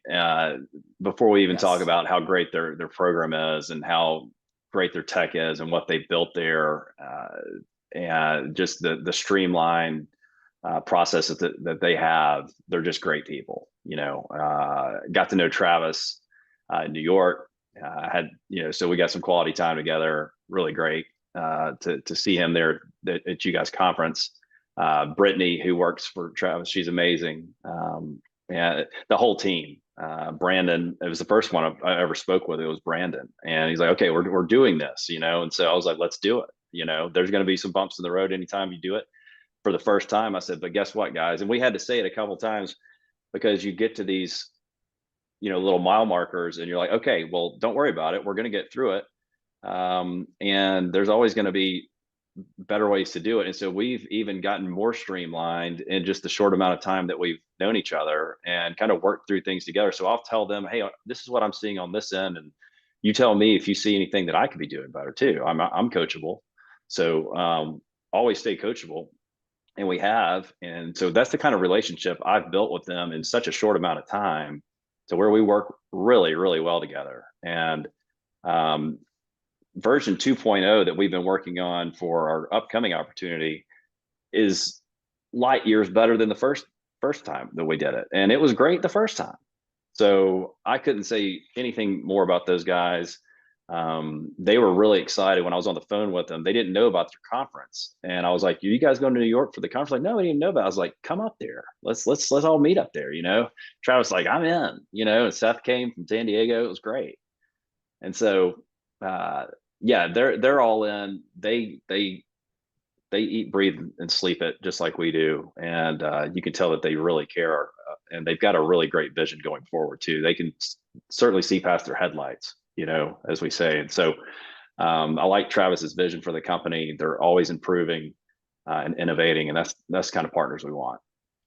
Before we even talk Yes. about how great their program is and how great their tech is and what they built there, and just the streamlined processes that they have, they're just great people. Got to know Travis in New York. So we got some quality time together. Really great to see him there at you guys conference. Brittany, who works for Travis, she's amazing. And the whole team. Brandon, it was the first one I ever spoke with. It was Brandon, and he's like, "Okay, we're doing this," And so I was like, "Let's do it." There's going to be some bumps in the road anytime you do it. For the first time, I said, "But guess what, guys?" And we had to say it a couple times because you get to these, little mile markers, and you're like, "Okay, well, don't worry about it. We're going to get through it." And there's always going to be better ways to do it. And so we've even gotten more streamlined in just the short amount of time that we've known each other and kind of worked through things together. So I'll tell them, "Hey, this is what I'm seeing on this end. And you tell me if you see anything that I could be doing better too." I'm coachable. So always stay coachable. And we have. And so that's the kind of relationship I've built with them in such a short amount of time to where we work really, really well together. And um, version 2.0 that we've been working on for our upcoming opportunity is light years better than the first time that we did it, and it was great the first time. So I couldn't say anything more about those guys. They were really excited when I was on the phone with them. They didn't know about their conference, and I was like, "You guys going to New York for the conference?" Like, "No, we didn't know about it." I was like, "Come up there. Let's all meet up there." Travis like, "I'm in." And Seth came from San Diego. It was great. And so uh, yeah, they're all in. They eat, breathe, and sleep it just like we do, and you can tell that they really care, and they've got a really great vision going forward too. They can certainly see past their headlights, as we say. And so I like Travis's vision for the company. They're always improving and innovating, and that's kind of partners we want.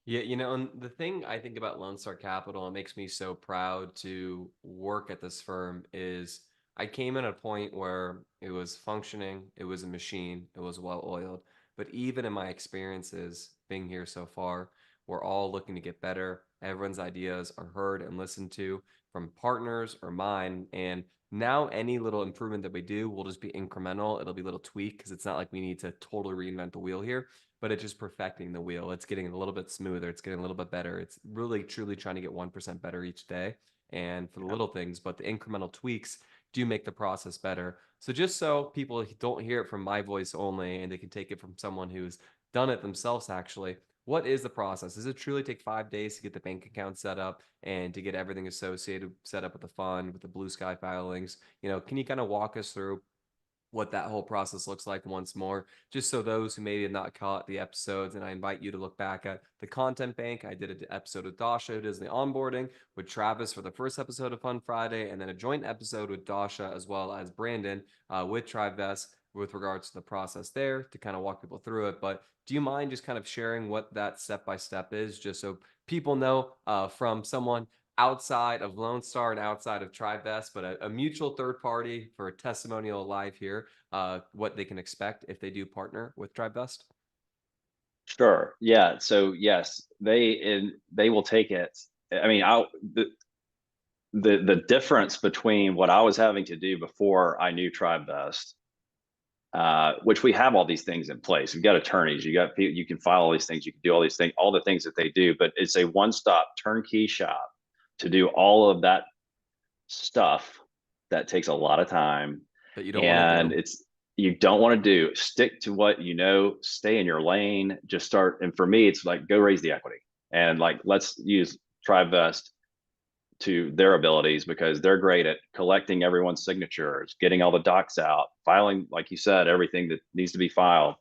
Yeah, and the thing I think about Lone Star Capital, it makes me so proud to work at this firm is I came in at a point where it was functioning, it was a machine, it was well oiled. But even in my experiences being here so far, we're all looking to get better. Everyone's ideas are heard and listened to from partners or mine. And now any little improvement that we do will just be incremental. It'll be a little tweak because it's not like we need to totally reinvent the wheel here, but it's just perfecting the wheel. It's getting a little bit smoother. It's getting a little bit better. It's really truly trying to get 1% better each day. And for the Yeah. little things, but the incremental tweaks do make the process better. So just so people don't hear it from my voice only and they can take it from someone who's done it themselves actually, what is the process? Does it truly take 5 days to get the bank account set up and to get everything associated set up with the fund, with the blue sky filings? Can you kind of walk us through what that whole process looks like once more, just so those who maybe have not caught the episodes. And I invite you to look back at the content bank. I did an episode with Dasha, who does the onboarding, with Travis for the first episode of Fun Friday, and then a joint episode with Dasha as well as Brandon with Tribevest with regards to the process there to kind of walk people through it. But do you mind just kind of sharing what that step by step is, just so people know from someone outside of Lone Star and outside of Tribevest, but a mutual third party for a testimonial live here, what they can expect if they do partner with Tribevest? Sure. Yeah. So yes, they will take it. I mean, the difference between what I was having to do before I knew Tribevest, which we have all these things in place. You've got attorneys, you got people, you can file all these things, you can do all these things, all the things that they do, but it's a one-stop turnkey shop to do all of that stuff that takes a lot of time. That you don't want to And do. it's, you don't want to do, stick to what you know, stay in your lane, just start. And for me, it's like, go raise the equity and like, let's use Tribevest to their abilities, because they're great at collecting everyone's signatures, getting all the docs out, filing, like you said, everything that needs to be filed,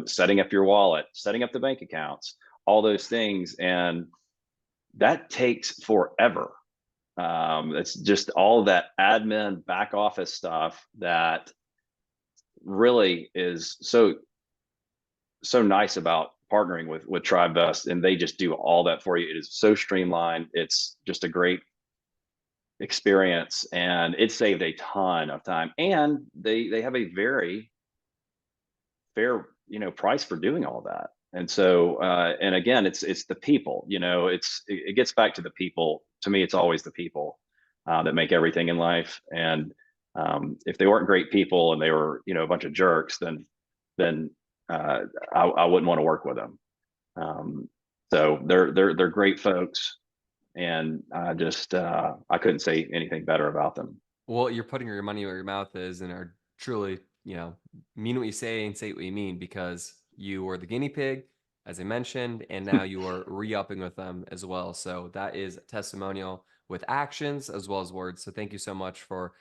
setting up your wallet, setting up the bank accounts, all those things. And that takes forever. It's just all of that admin back office stuff that really is so nice about partnering with Tribevest, and they just do all that for you. It is so streamlined. It's just a great experience, and it saved a ton of time. And they have a very fair, price for doing all that. And so, and again, it's the people. It gets back to the people. To me, it's always the people that make everything in life. And if they weren't great people and they were, a bunch of jerks, then I wouldn't want to work with them. Um, so they're great folks, and I couldn't say anything better about them. Well, you're putting your money where your mouth is and are truly, mean what you say and say what you mean, because you were the guinea pig, as I mentioned, and now you are re-upping with them as well. So that is a testimonial with actions as well as words. So thank you so much for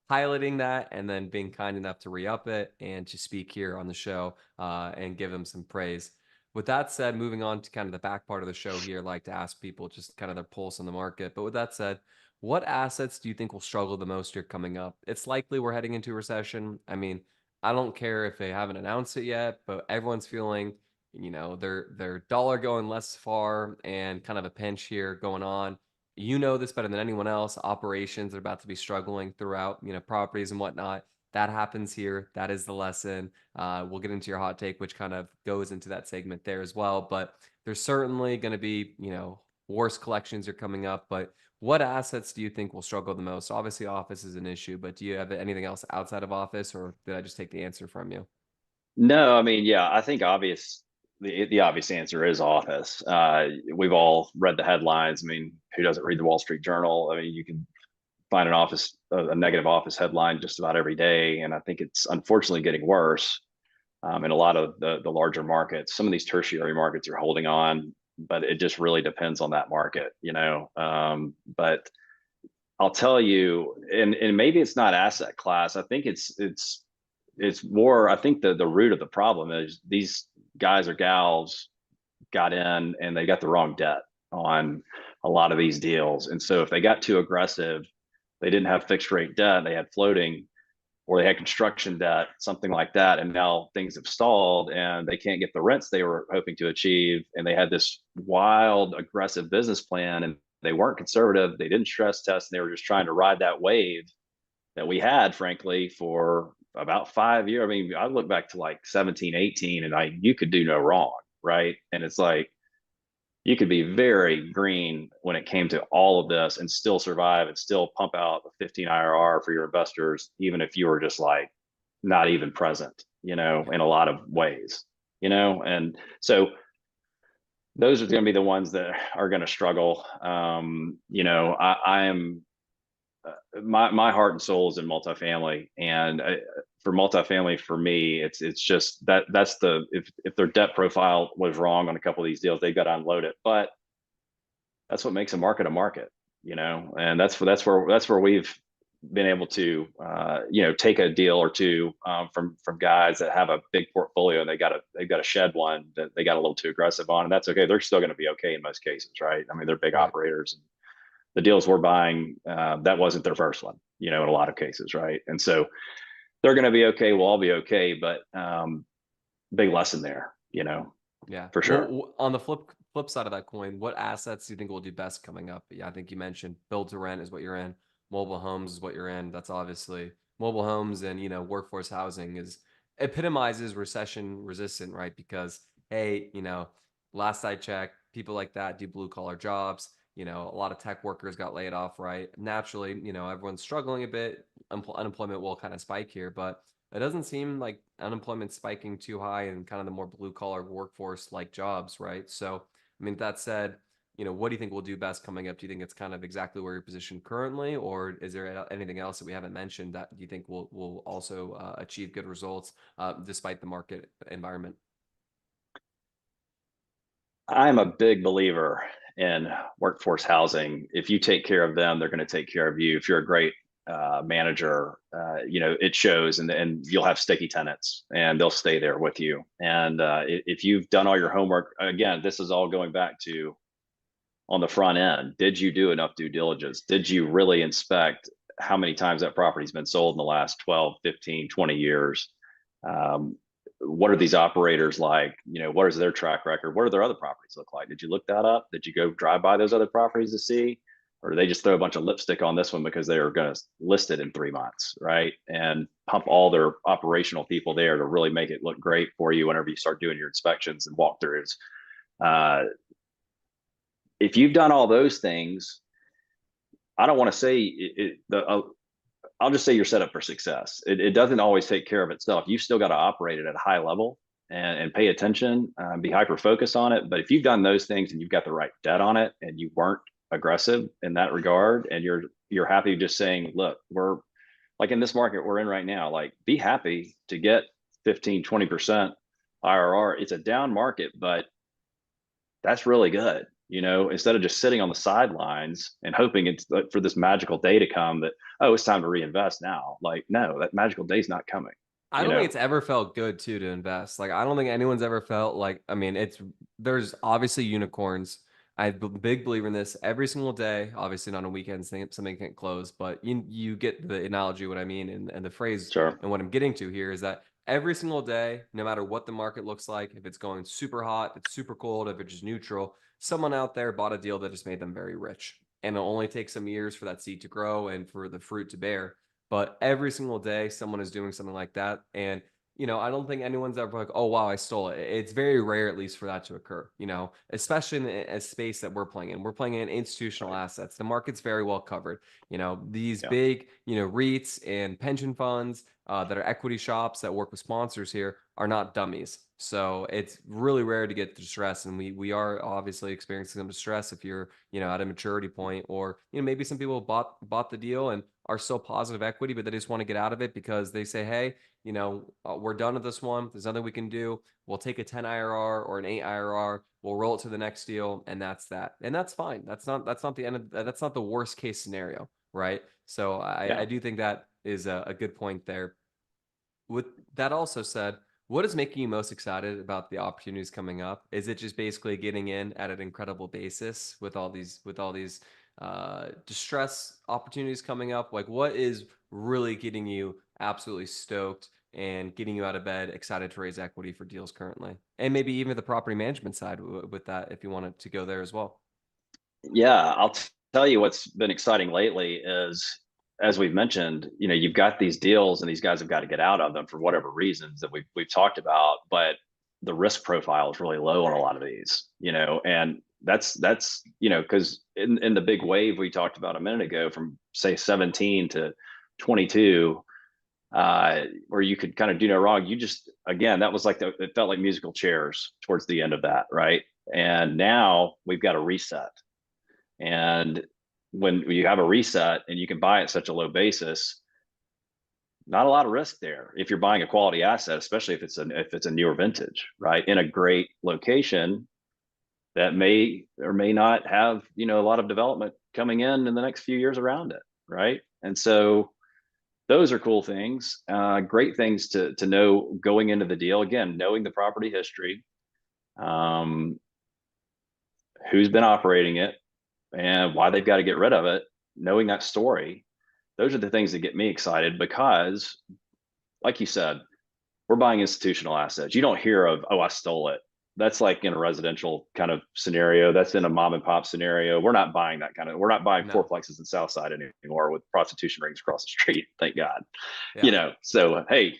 piloting that and then being kind enough to re-up it and to speak here on the show and give them some praise. With that said, moving on to kind of the back part of the show here, I'd like to ask people just kind of their pulse on the market. But with that said, what assets do you think will struggle the most here coming up? It's likely we're heading into a recession. I mean, I don't care if they haven't announced it yet, but everyone's feeling, their dollar going less far and kind of a pinch here going on. You know this better than anyone else. Operations are about to be struggling throughout, properties and whatnot. That happens here. That is the lesson. We'll get into your hot take, which kind of goes into that segment there as well. But there's certainly going to be, worse collections are coming up. But what assets do you think will struggle the most? Obviously, office is an issue, but do you have anything else outside of office, or did I just take the answer from you? No, I mean, yeah, I think the obvious answer is office. We've all read the headlines. I mean, who doesn't read the Wall Street Journal? I mean, you can find a negative office headline just about every day, and I think it's unfortunately getting worse in a lot of the larger markets. Some of these tertiary markets are holding on, but it just really depends on that market. But I'll tell you, and maybe it's not asset class. I think it's more. I think the root of the problem is these guys or gals got in and they got the wrong debt on a lot of these deals. And so if they got too aggressive, they didn't have fixed rate debt, they had floating, or they had construction debt, something like that. And now things have stalled and they can't get the rents they were hoping to achieve. And they had this wild, aggressive business plan, and they weren't conservative. They didn't stress test, and they were just trying to ride that wave that we had, frankly, for about 5 years. I mean, I look back to like 17, 18, and you could do no wrong, right? And it's like, you could be very green when it came to all of this and still survive and still pump out a 15 IRR for your investors, even if you were just like not even present, in a lot of ways. And so those are going to be the ones that are going to struggle. I am my heart and soul is in multifamily, and for multifamily, for me, it's just that's if their debt profile was wrong on a couple of these deals, they've got to unload it. But that's what makes a market, and that's where been able to take a deal or two from guys that have a big portfolio and they've got to shed one that they got a little too aggressive on, and that's okay. They're still going to be okay in most cases, right? I mean, they're big Right. operators. And the deals we're buying, that wasn't their first one, in a lot of cases, right? And so they're going to be okay. We'll all be okay, but big lesson there, Yeah. for Well, sure. on the flip side of that coin, what assets do you think will do best coming up? Yeah, I think you mentioned build to rent is what you're in. Mobile homes is what you're in. That's obviously mobile homes, and workforce housing is epitomizes recession resistant, right? Because hey, last I checked, people like that do blue collar jobs. A lot of tech workers got laid off, right? Naturally, everyone's struggling a bit. Unemployment will kind of spike here, but it doesn't seem like unemployment spiking too high in kind of the more blue collar workforce like jobs, right? So, I mean, that said, what do you think will do best coming up? Do you think it's kind of exactly where you're positioned currently, or is there anything else that we haven't mentioned that you think will also achieve good results despite the market environment? I'm a big believer in workforce housing. If you take care of them, they're going to take care of you. If you're a great manager, it shows, and you'll have sticky tenants, and they'll stay there with you. And if you've done all your homework, again, this is all going back to on the front end. Did you do enough due diligence? Did you really inspect how many times that property's been sold in the last 12, 15, 20 years? Um, what are these operators like? What is their track record? What do their other properties look like? Did you look that up? Did you go drive by those other properties to see? Or do they just throw a bunch of lipstick on this one because they are going to list it in 3 months, right? And pump all their operational people there to really make it look great for you whenever you start doing your inspections and walkthroughs. Uh, if you've done all those things, I don't want to say I'll just say you're set up for success. It doesn't always take care of itself. You still got to operate it at a high level and pay attention, be hyper focused on it. But if you've done those things and you've got the right debt on it and you weren't aggressive in that regard, and you're happy just saying, look, we're like in this market we're in right now, like be happy to get 15-20% IRR. It's a down market, but that's really good. Instead of just sitting on the sidelines and hoping it's for this magical day to come that, oh, it's time to reinvest now. Like, no, that magical day's not coming, I you don't think know? it's ever felt good too to invest. Like I don't think anyone's ever felt like I mean there's obviously unicorns. I'm a big believer in this every single day. Obviously not on weekends, something can't close, but you get the analogy what I mean and the phrase Sure. and what I'm getting to here is that every single day, no matter what the market looks like, if it's going super hot, if it's super cold, if it's just neutral, someone out there bought a deal that just made them very rich. And it'll only take some years for that seed to grow and for the fruit to bear. But every single day, someone is doing something like that. And, I don't think anyone's ever like, oh, wow, I stole it. It's very rare, at least, for that to occur, especially in a space that we're playing in. We're playing in institutional assets. The market's very well covered. These Yeah. big, REITs and pension funds that are equity shops that work with sponsors here are not dummies. So it's really rare to get distress. And we are obviously experiencing some distress if you're, at a maturity point, or, maybe some people bought the deal and are still positive equity, but they just want to get out of it because they say, hey, we're done with this one. There's nothing we can do. We'll take a 10 IRR or an 8 IRR. We'll roll it to the next deal, and that's that. And that's fine. That's not the end of that's not the worst case scenario, right? So I Yeah. do think that is a good point there. With that also said, what is making you most excited about the opportunities coming up? Is it just basically getting in at an incredible basis with all these distress opportunities coming up? Like, what is really getting you absolutely stoked and getting you out of bed, excited to raise equity for deals currently, and maybe even the property management side with that, if you wanted to go there as well. Yeah. Tell you what's been exciting lately is, as we've mentioned, you've got these deals and these guys have got to get out of them for whatever reasons that we've talked about, but the risk profile is really low on a lot of these, and that's because in the big wave we talked about a minute ago from say 17 to 22, where you could kind of do no wrong. You just, again, that was like it felt like musical chairs towards the end of that, right? And now we've got a reset. And when you have a reset and you can buy at such a low basis, not a lot of risk there if you're buying a quality asset, especially if it's a newer vintage, right? In a great location that may or may not have a lot of development coming in the next few years around it, right? And so those are cool things. Great things to know going into the deal. Again, knowing the property history, um, who's been operating it, and why they've got to get rid of it. Knowing that story, those are the things that get me excited because, like you said, we're buying institutional assets. You don't hear of, oh, I stole it. That's like in a residential kind of scenario. That's in a mom and pop scenario. We're not buying that kind of, we're not buying No. fourplexes in Southside anymore with prostitution rings across the street. Thank God. Yeah. So, hey,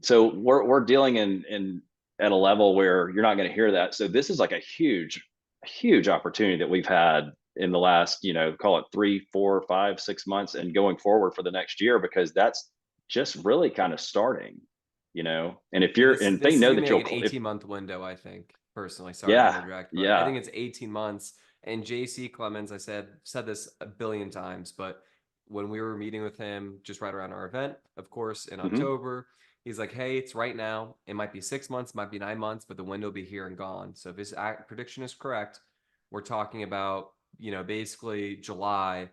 so we're dealing in at a level where you're not going to hear that. So this is like a huge opportunity that we've had in the last, call it 3, 4, 5, 6 months and going forward for the next year, because that's just really kind of starting, and if And you're, this and they this is know gonna be that like you'll, an if, 18-month window, I think, personally. Sorry to yeah, interject, but I yeah. think it's 18 months. And JC Clemens, I said this a billion times, but when we were meeting with him just right around our event, of course, in Hmm. October, he's like, "Hey, it's right now. It might be 6 months, might be 9 months, but the window will be here and gone." So if his prediction is correct, we're talking about, basically July,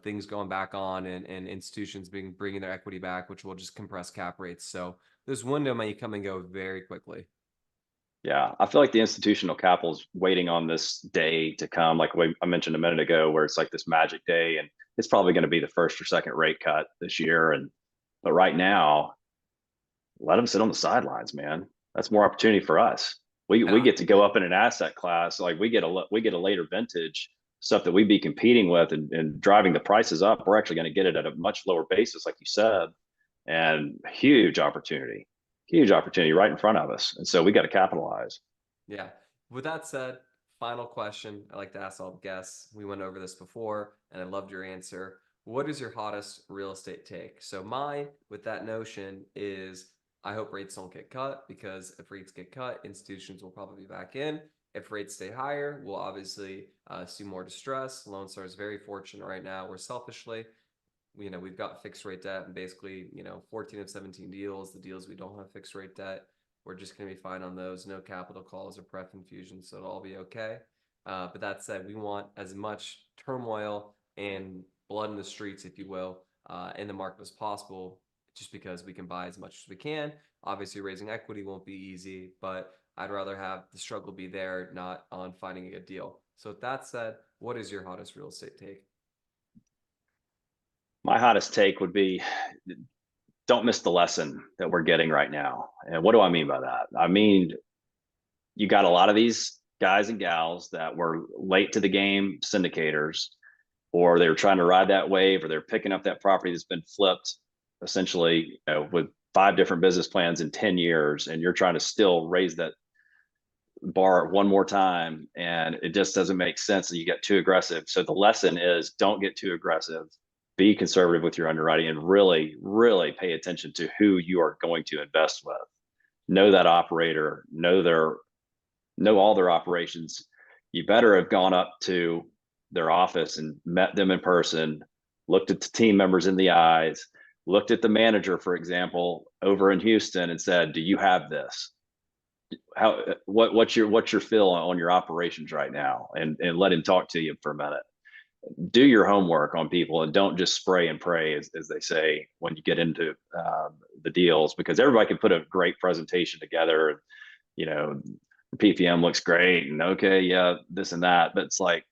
things going back on, and institutions bringing their equity back, which will just compress cap rates. So this window may come and go very quickly. Yeah, I feel like the institutional capital's waiting on this day to come, like I mentioned a minute ago, where it's like this magic day, and it's probably going to be the first or second rate cut this year. And but right now, let them sit on the sidelines, man. That's more opportunity for us. We And get to go up in an asset class, like we get a later vintage stuff that we'd be competing with and driving the prices up. We're actually going to get it at a much lower basis, like you said, and huge opportunity right in front of us. And so we got to capitalize. yeah. With that said, final question I like to ask all the guests. We went over this before, and I loved your answer. What is your hottest real estate take? So mine, with that notion, is I hope rates don't get cut, because if rates get cut, institutions will probably be back in. If rates stay higher, we'll obviously see more distress. Lone Star is very fortunate right now. We're selfishly, we've got fixed rate debt, and basically, 14 of 17 deals, the deals we don't have fixed rate debt, we're just going to be fine on those. No capital calls or pref infusions, so it'll all be okay. But that said, we want as much turmoil and blood in the streets, if you will, in the market as possible, just because we can buy as much as we can. Obviously, raising equity won't be easy, but I'd rather have the struggle be there, not on finding a good deal. So, with that said, what is your hottest real estate take? My hottest take would be, don't miss the lesson that we're getting right now. And what do I mean by that? I mean, you got a lot of these guys and gals that were late to the game syndicators, or they were trying to ride that wave, or they're picking up that property that's been flipped essentially, with 5 different business plans in 10 years, and you're trying to still raise that bar one more time, and it just doesn't make sense, and you get too aggressive. So the lesson is, don't get too aggressive, be conservative with your underwriting, and really pay attention to who you are going to invest with. Know that operator, know all their operations. You better have gone up to their office and met them in person, looked at the team members in the eyes, looked at the manager, for example, over in Houston, and said, do you have this? What's your feel on your operations right now? And let him talk to you for a minute. Do your homework on people, and don't just spray and pray, as they say, when you get into the deals, because everybody can put a great presentation together. You know, the PPM looks great, and okay, yeah, this and that, but it's like,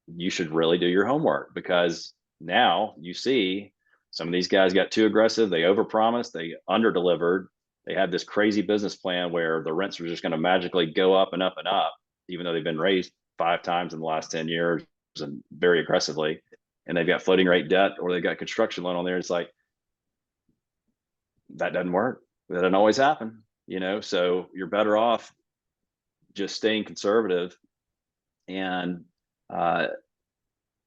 you should really do your homework, because now you see some of these guys got too aggressive. They overpromised, they underdelivered. They had this crazy business plan where the rents were just going to magically go up and up and up, even though they've been raised 5 times in the last 10 years and very aggressively. And they've got floating rate debt, or they've got construction loan on there. It's like, that doesn't work. That doesn't always happen, so you're better off just staying conservative, and uh,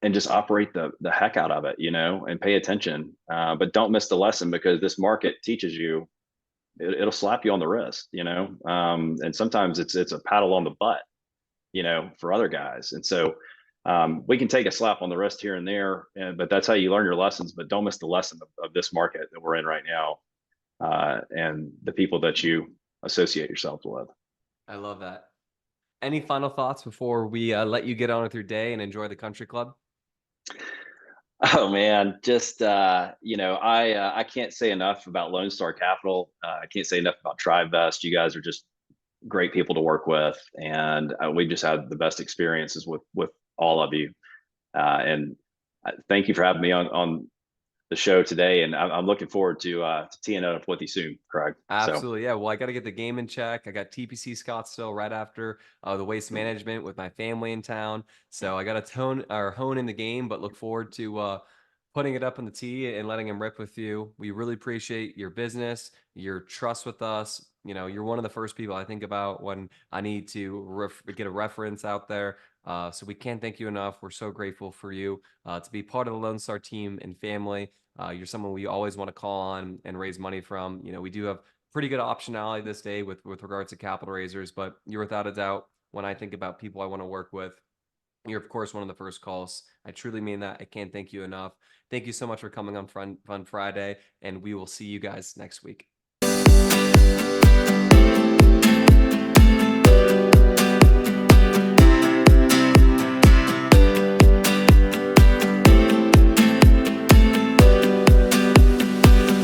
and just operate the heck out of it, and pay attention. But don't miss the lesson, because this market teaches you, it'll slap you on the wrist, and sometimes it's a paddle on the butt, for other guys. And so we can take a slap on the wrist here and there, but that's how you learn your lessons. But don't miss the lesson of this market that we're in right now, and the people that you associate yourselves with. I love that. Any final thoughts before we let you get on with your day and enjoy the country club? Oh man, just I can't say enough about Lone Star Capital. I can't say enough about Tribevest. You guys are just great people to work with, and we just had the best experiences with all of you. And thank you for having me on the show today. And I'm looking forward to teeing up with you soon, Craig. So Absolutely. Yeah. Well, I got to get the game in check. I got TPC Scottsdale right after the waste management with my family in town. So I got to tone or hone in the game, but look forward to putting it up on the tee and letting him rip with you. We really appreciate your business, your trust with us. You know, you're one of the first people I think about when I need to get a reference out there. So we can't thank you enough. We're so grateful for you to be part of the Lone Star team and family. You're someone we always want to call on and raise money from. You know, we do have pretty good optionality this day with regards to capital raisers, but you're without a doubt, when I think about people I want to work with, you're of course one of the first calls. I truly mean that. I can't thank you enough. Thank you so much for coming on Fun Friday, and we will see you guys next week.